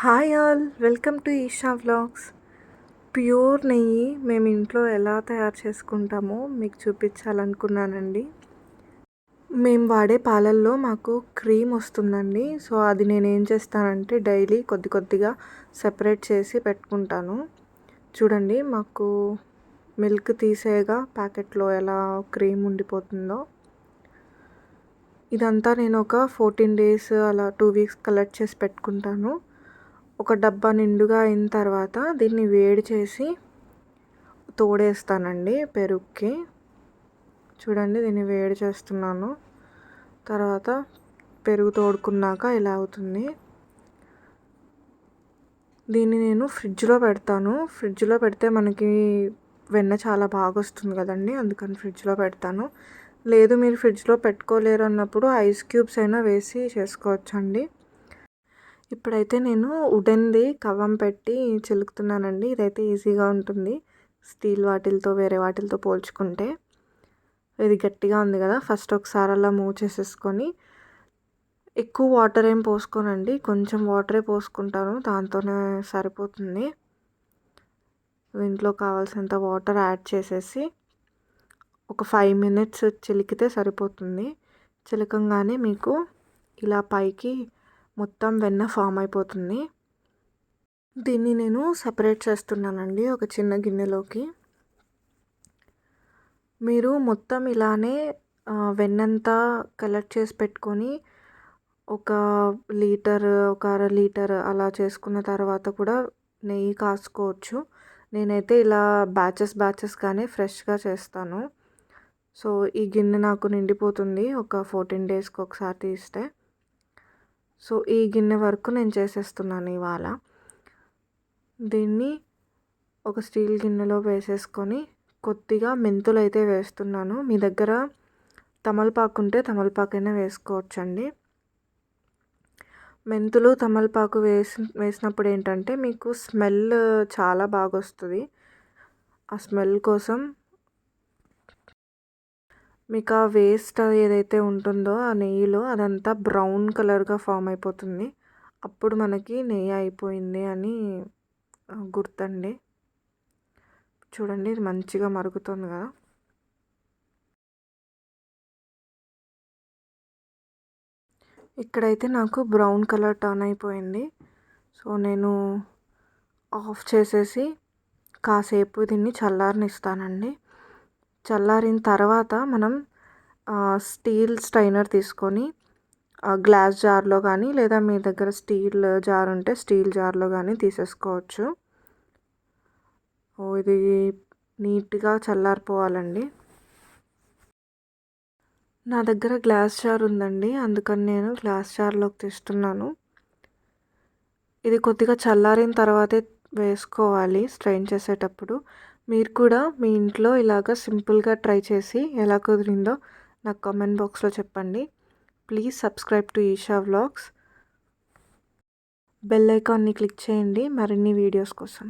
Hi all, welcome to Eesha vlogs. Pure నెయ్యి మేము ఇంట్లో ఎలా తయారు చేసుకుంటామో మీకు చూపించాలనుకున్నానండి. మేము వాడే పాలల్లో మాకు క్రీమ్ వస్తుందండి. సో అది నేనేం చేస్తానంటే డైలీ కొద్ది కొద్దిగా సెపరేట్ చేసి పెట్టుకుంటాను. చూడండి, మాకు మిల్క్ తీసేగా ప్యాకెట్లో ఎలా క్రీమ్ ఉండిపోతుందో. ఇదంతా నేను ఒక 14 days అలా 2 weeks కలెక్ట్ చేసి పెట్టుకుంటాను. ఒక డబ్బా నిండుగా అయిన తర్వాత దీన్ని వేడి చేసి తోడేస్తానండి పెరుగుకి. చూడండి, దీన్ని వేడి చేస్తున్నాను. తర్వాత పెరుగు తోడుకున్నాక ఇలా అవుతుంది. దీన్ని నేను ఫ్రిడ్జ్లో పెడతాను. ఫ్రిడ్జ్లో పెడితే మనకి వెన్న చాలా బాగా వస్తుంది కదండి, అందుకని ఫ్రిడ్జ్లో పెడతాను. లేదు మీరు ఫ్రిడ్జ్లో పెట్టుకోలేరు అన్నప్పుడు ఐస్ క్యూబ్స్ అయినా వేసి చేసుకోవచ్చండి. ఇప్పుడైతే నేను వుడెన్ది కవ్వం పెట్టి చిలుకుతున్నానండి. ఇదైతే ఈజీగా ఉంటుంది స్టీల్ వాటిలతో వేరే వాటిలతో పోల్చుకుంటే. ఇది గట్టిగా ఉంది కదా, ఫస్ట్ ఒకసారి అలా మూవ్ చేసేసుకొని, ఎక్కువ వాటర్ ఏం పోసుకోనండి, కొంచెం వాటరే పోసుకుంటాను, దాంతోనే సరిపోతుంది. దీంట్లో కావాల్సినంత వాటర్ యాడ్ చేసేసి ఒక 5 minutes చిలికితే సరిపోతుంది. చిలకంగానే మీకు ఇలా పైకి మొత్తం వెన్న ఫామ్ అయిపోతుంది. దీన్ని నేను సపరేట్ చేస్తున్నానండి ఒక చిన్న గిన్నెలోకి. మీరు మొత్తం ఇలానే వెన్నంతా కలెక్ట్ చేసి పెట్టుకొని ఒక లీటర్, ఒక అర లీటర్ అలా చేసుకున్న తర్వాత కూడా నెయ్యి కాసుకోవచ్చు. నేనైతే ఇలా బ్యాచెస్గానే ఫ్రెష్గా చేస్తాను. సో ఈ గిన్నె నాకు నిండిపోతుంది ఒక 14 daysకి ఒకసారి తీస్తే. సో ఈ గిన్నె వరకు నేను చేసేస్తున్నాను ఇవాళ. దీన్ని ఒక స్టీల్ గిన్నెలో వేసేసుకొని కొద్దిగా మెంతులు అయితే వేస్తున్నాను. మీ దగ్గర తమలపాకు ఉంటే తమలపాకైనా వేసుకోవచ్చండి. మెంతులు తమలపాకు వేసినప్పుడు ఏంటంటే మీకు స్మెల్ చాలా బాగా వస్తుంది. ఆ స్మెల్ కోసం మీకు ఆ వేస్ట్ ఏదైతే ఉంటుందో ఆ నెయ్యిలో అదంతా బ్రౌన్ కలర్గా ఫామ్ అయిపోతుంది. అప్పుడు మనకి నెయ్యి అయిపోయింది అని గుర్తండి. చూడండి, ఇది మంచిగా మరుగుతుంది కదా. ఇక్కడైతే నాకు బ్రౌన్ కలర్ టర్న్ అయిపోయింది. సో నేను ఆఫ్ చేసేసి కాసేపు దీన్ని చల్లారనిస్తానండి. చల్లారిన తర్వాత మనం స్టీల్ స్ట్రైనర్ తీసుకొని గ్లాస్ జార్లో కానీ, లేదా మీ దగ్గర స్టీల్ జార్ ఉంటే స్టీల్ జార్లో కానీ తీసేసుకోవచ్చు. ఇది నీట్గా చల్లారిపోవాలండి. నా దగ్గర గ్లాస్ జార్ ఉందండి, అందుకని నేను గ్లాస్ జార్లోకి తీస్తున్నాను. ఇది కొద్దిగా చల్లారిన తర్వాతే వేసుకోవాలి స్ట్రైన్ చేసేటప్పుడు. మీరు కూడా మీ ఇంట్లో ఇలాగ సింపుల్గా ట్రై చేసి ఎలా కుదిరిందో నాకు కామెంట్ బాక్స్లో చెప్పండి. Please subscribe to Eesha vlogs. Bell ఐకాన్ని క్లిక్ చేయండి మరిన్ని వీడియోస్ కోసం.